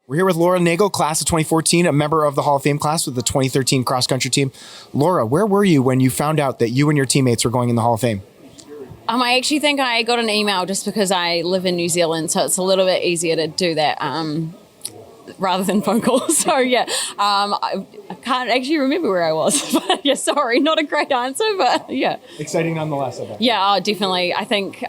We're here with Laura Nagel, class of 2014, a member of the Hall of Fame class with the 2013 cross-country team. Laura, where were you when you found out that you and your teammates were going in the Hall of Fame? I actually think I got an email just because I live in New Zealand, so it's a little bit easier to do that rather than phone calls. So yeah, I can't actually remember where I was. But yeah, sorry, not a great answer, but yeah. Exciting nonetheless, I bet. Yeah, definitely. I think,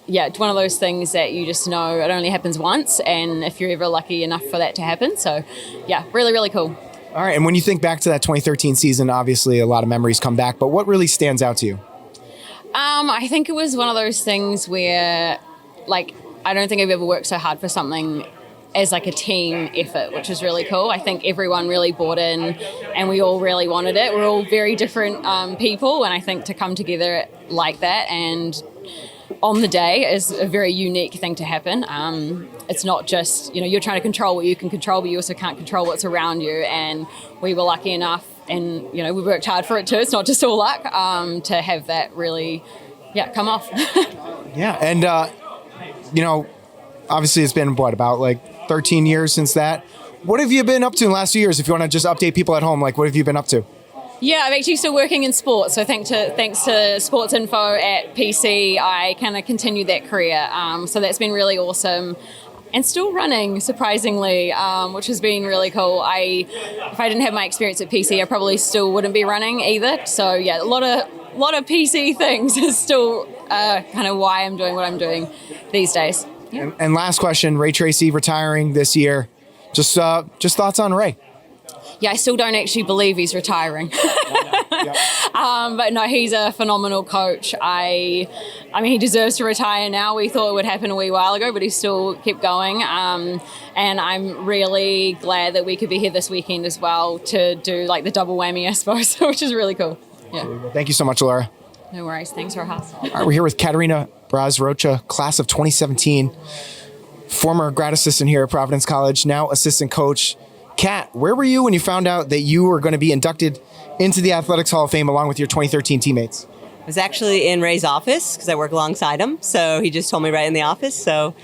it's one of those things that you just know it only happens once, and if you're ever lucky enough for that to happen. So yeah, really, really cool. All right, and when you think back to that 2013 season, obviously a lot of memories come back, but what really stands out to you? I think it was one of those things where, I don't think I've ever worked so hard for something as a team effort, which is really cool. I think everyone really bought in and we all really wanted it. We're all very different people, and I think to come together like that and on the day is a very unique thing to happen. It's not just, you're trying to control what you can control, but you also can't control what's around you. And we were lucky enough, and, we worked hard for it too. It's not just all luck to have that really, come off. Yeah, and, obviously it's been, about 13 years since that. What have you been up to in the last few years? If you want to just update people at home, what have you been up to? Yeah, I'm actually still working in sports. So thanks to Sports Info at PC, I kind of continued that career. So that's been really awesome. And still running, surprisingly, which has been really cool. If I didn't have my experience at PC, I probably still wouldn't be running either. So yeah, a lot of PC things is still kind of why I'm doing what I'm doing these days. Yeah. And last question, Ray Tracy retiring this year. Just thoughts on Ray. Yeah, I still don't actually believe he's retiring. But no, he's a phenomenal coach. I mean, he deserves to retire now. We thought it would happen a wee while ago, but he still kept going. And I'm really glad that we could be here this weekend as well to do the double whammy, I suppose, which is really cool. Yeah. Thank you so much, Laura. No worries. Thanks for having us. All right, we're here with Catarina Rocha, class of 2017, former grad assistant here at Providence College, now assistant coach. Kat, where were you when you found out that you were going to be inducted into the Athletics Hall of Fame along with your 2013 teammates? I was actually in Ray's office because I work alongside him. So he just told me right in the office. So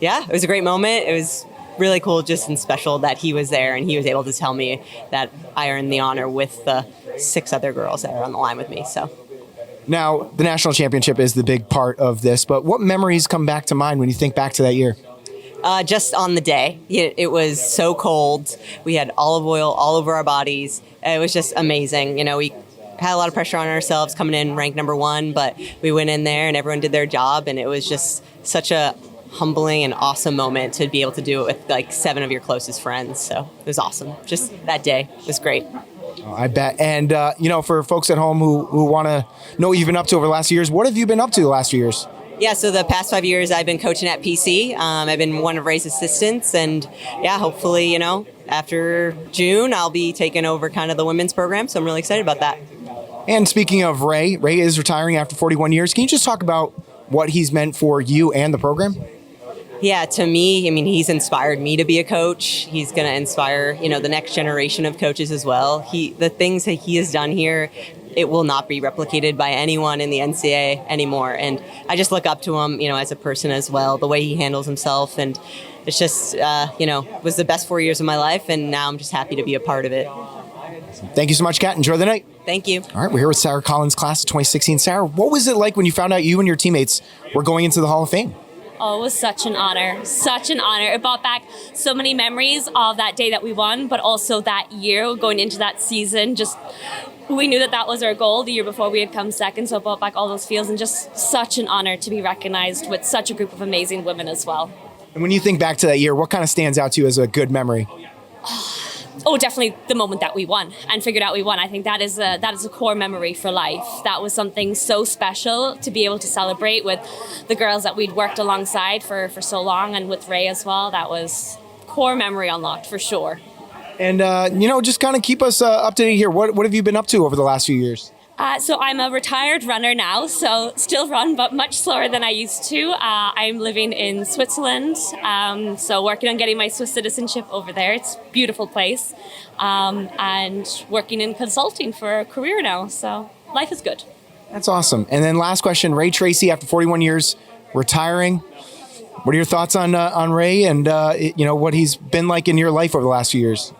yeah, it was a great moment. It was really cool, just and special that he was there and he was able to tell me that I earned the honor with the 6 other girls that are on the line with me. So now the national championship is the big part of this, but what memories come back to mind when you think back to that year? Just on the day. It was so cold. We had olive oil all over our bodies. It was just amazing. We had a lot of pressure on ourselves coming in ranked number 1, but we went in there and everyone did their job, and it was just such a humbling and awesome moment to be able to do it with 7 of your closest friends. So it was awesome. Just that day was great. Oh, I bet. And, for folks at home who want to know what you've been up to over the last few years, what have you been up to the last few years? Yeah, so the past 5 years I've been coaching at PC. I've been one of Ray's assistants, and hopefully, after June I'll be taking over kind of the women's program. So I'm really excited about that. And speaking of Ray is retiring after 41 years. Can you just talk about what he's meant for you and the program? Yeah, to me, he's inspired me to be a coach. He's going to inspire, the next generation of coaches as well. The things that he has done here, it will not be replicated by anyone in the NCAA anymore. And I just look up to him, as a person as well, the way he handles himself. And it's just, was the best 4 years of my life. And now I'm just happy to be a part of it. Thank you so much, Kat. Enjoy the night. Thank you. All right, we're here with Sarah Collins, class of 2016. Sarah, what was it like when you found out you and your teammates were going into the Hall of Fame? Oh, it was such an honor. Such an honor. It brought back so many memories of that day that we won, but also that year going into that season. Just we knew that was our goal the year before we had come second, so it brought back all those feels, and just such an honor to be recognized with such a group of amazing women as well. And when you think back to that year, what kind of stands out to you as a good memory? Oh, definitely the moment that we won and figured out we won. I think that is a core memory for life. That was something so special to be able to celebrate with the girls that we'd worked alongside for so long, and with Ray as well. That was core memory unlocked for sure. And, just kind of keep us up to date here. What have you been up to over the last few years? So I'm a retired runner now, so still run, but much slower than I used to. I'm living in Switzerland, so working on getting my Swiss citizenship over there. It's a beautiful place, and working in consulting for a career now, so life is good. That's awesome. And then last question, Ray Tracy, after 41 years, retiring. What are your thoughts on Ray and what he's been like in your life over the last few years?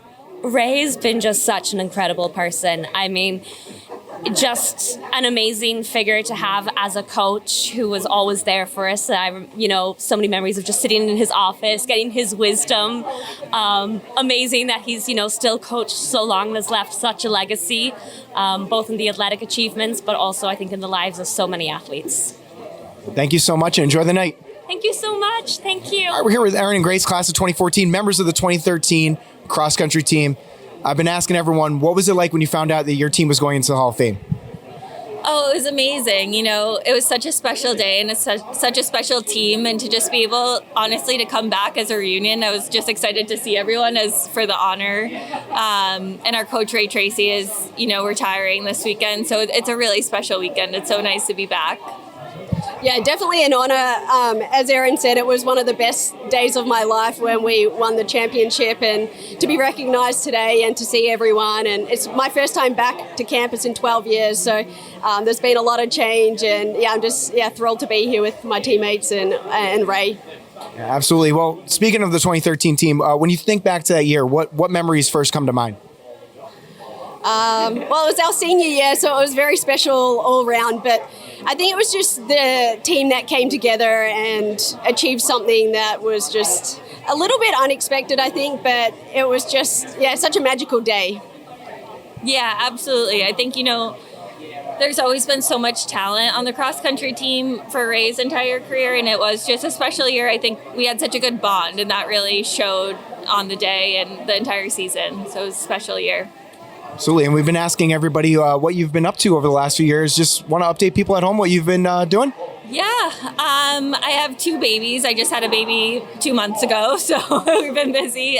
Ray's been just such an incredible person. I mean, just an amazing figure to have as a coach who was always there for us. So many memories of just sitting in his office, getting his wisdom. Amazing that he's, still coached so long and has left such a legacy, both in the athletic achievements, but also I think in the lives of so many athletes. Thank you so much and enjoy the night. Thank you so much. Thank you. All right, we're here with Erin and Grace, class of 2014, members of the 2013 cross-country team. I've been asking everyone, what was it like when you found out that your team was going into the Hall of Fame? Oh, it was amazing. It was such a special day and it's such a special team. And to just be able, honestly, to come back as a reunion, I was just excited to see everyone as for the honor. And our coach, Ray Tracy, is, retiring this weekend. So it's a really special weekend. It's so nice to be back. Yeah, definitely an honor. As Erin said, it was one of the best days of my life when we won the championship, and to be recognised today and to see everyone. And it's my first time back to campus in 12 years, so there's been a lot of change. And I'm just thrilled to be here with my teammates and Ray. Yeah, absolutely. Well, speaking of the 2013 team, when you think back to that year, what memories first come to mind? Well, it was our senior year, so it was very special all around. But I think it was just the team that came together and achieved something that was just a little bit unexpected, I think. But it was just, such a magical day. Yeah, absolutely. I think, there's always been so much talent on the cross-country team for Ray's entire career, and it was just a special year. I think we had such a good bond, and that really showed on the day and the entire season. So it was a special year. Absolutely. And we've been asking everybody what you've been up to over the last few years. Just want to update people at home what you've been doing? Yeah, I have 2 babies. I just had a baby 2 months ago, so we've been busy.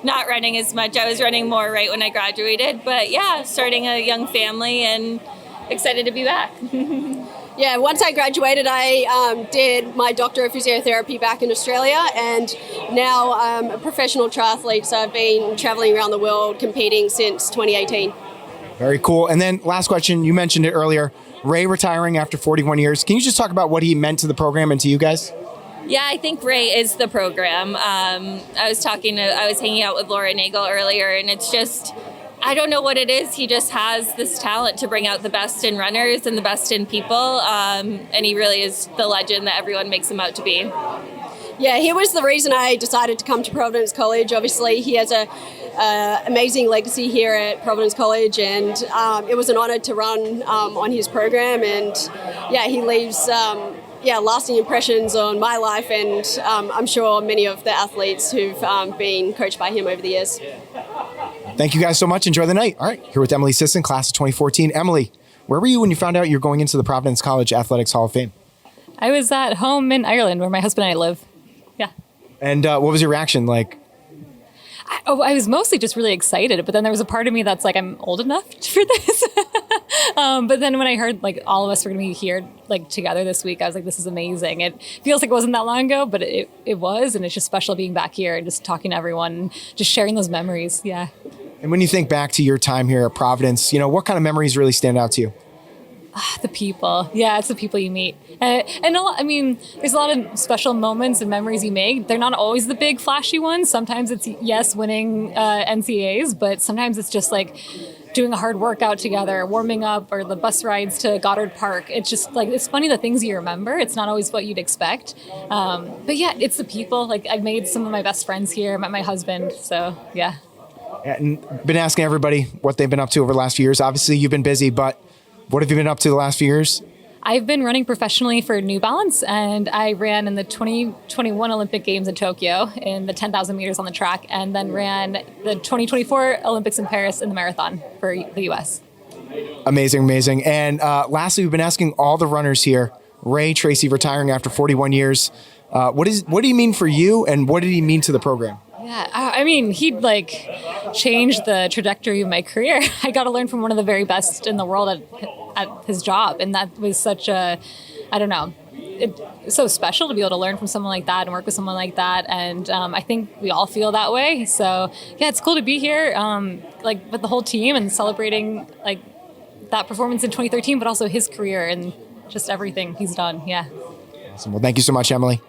Not running as much. I was running more right when I graduated. But yeah, starting a young family and excited to be back. Yeah, once I graduated, I did my Doctor of Physiotherapy back in Australia, and now I'm a professional triathlete, so I've been traveling around the world competing since 2018. Very cool. And then last question, you mentioned it earlier, Ray retiring after 41 years. Can you just talk about what he meant to the program and to you guys? Yeah, I think Ray is the program. I was hanging out with Laura Nagel earlier, and it's just, I don't know what it is. He just has this talent to bring out the best in runners and the best in people. And he really is the legend that everyone makes him out to be. Yeah, he was the reason I decided to come to Providence College. Obviously, he has a amazing legacy here at Providence College, and it was an honor to run on his program. And he leaves lasting impressions on my life, and I'm sure many of the athletes who've been coached by him over the years. Thank you guys so much. Enjoy the night. All right, here with Emily Sisson, class of 2014. Emily, where were you when you found out you're going into the Providence College Athletics Hall of Fame? I was at home in Ireland where my husband and I live. Yeah. And what was your reaction like? I was mostly just really excited, but then there was a part of me that's like, I'm old enough for this. But then when I heard like all of us were going to be here like together this week, I was like, this is amazing. It feels like it wasn't that long ago, but it was. And it's just special being back here and just talking to everyone and just sharing those memories. Yeah. And when you think back to your time here at Providence, what kind of memories really stand out to you? The people. Yeah, it's the people you meet. And there's a lot of special moments and memories you make. They're not always the big flashy ones. Sometimes it's, winning NCAAs, but sometimes it's just like doing a hard workout together, warming up, or the bus rides to Goddard Park. It's just like, it's funny the things you remember. It's not always what you'd expect. But yeah, it's the people. Like I've made some of my best friends here, met my husband. So yeah. And been asking everybody what they've been up to over the last few years. Obviously you've been busy, but what have you been up to the last few years? I've been running professionally for New Balance, and I ran in the 2021 Olympic Games in Tokyo in the 10,000 meters on the track, and then ran the 2024 Olympics in Paris in the marathon for the U.S. Amazing. And lastly, we've been asking all the runners here, Ray Tracy retiring after 41 years. What do you mean for you, and what did he mean to the program? Yeah, he'd changed the trajectory of my career. I got to learn from one of the very best in the world at his job. And that was such it's so special to be able to learn from someone like that and work with someone like that. And I think we all feel that way. So yeah, it's cool to be here, with the whole team and celebrating that performance in 2013, but also his career and just everything he's done. Yeah. Awesome. Well, thank you so much, Emily.